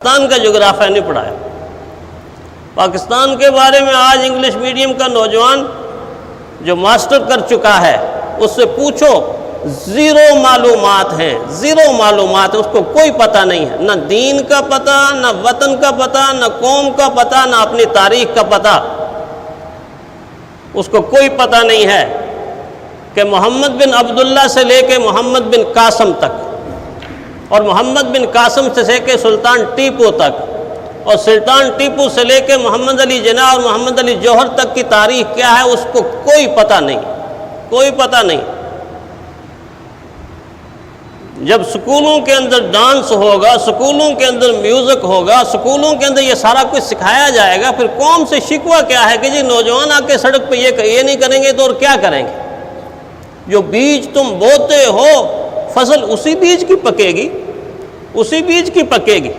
पाकिस्तान का जोग्राफिया नहीं पढ़ाया। पाकिस्तान के बारे में आज इंग्लिश मीडियम का नौजवान जो मास्टर कर चुका है उससे पूछो, ज़ीरो मालूमात है, ज़ीरो मालूमात है, उसको कोई पता नहीं है, ना दीन का पता, ना वतन का पता, ना कौम का पता, ना अपनी तारीख का पता। उसको कोई पता नहीं है कि मोहम्मद बिन अब्दुल्ला से लेके मोहम्मद बिन कासम तक और मोहम्मद बिन कासम से लेके सुल्तान टीपू तक और सुल्तान टीपू से लेके मोहम्मद अली जिन्ना और मोहम्मद अली जौहर तक की तारीख क्या है उसको कोई पता नहीं, कोई पता नहीं। जब स्कूलों के अंदर डांस होगा, स्कूलों के अंदर म्यूज़िक होगा, स्कूलों के अंदर ये सारा कुछ सिखाया जाएगा, फिर कौम से शिकवा क्या है कि जी नौजवान आके सड़क पे ये नहीं करेंगे तो और क्या करेंगे। जो बीज तुम बोते हो फसल उसी बीज की पकेगी, उसी बीज की पकेगी।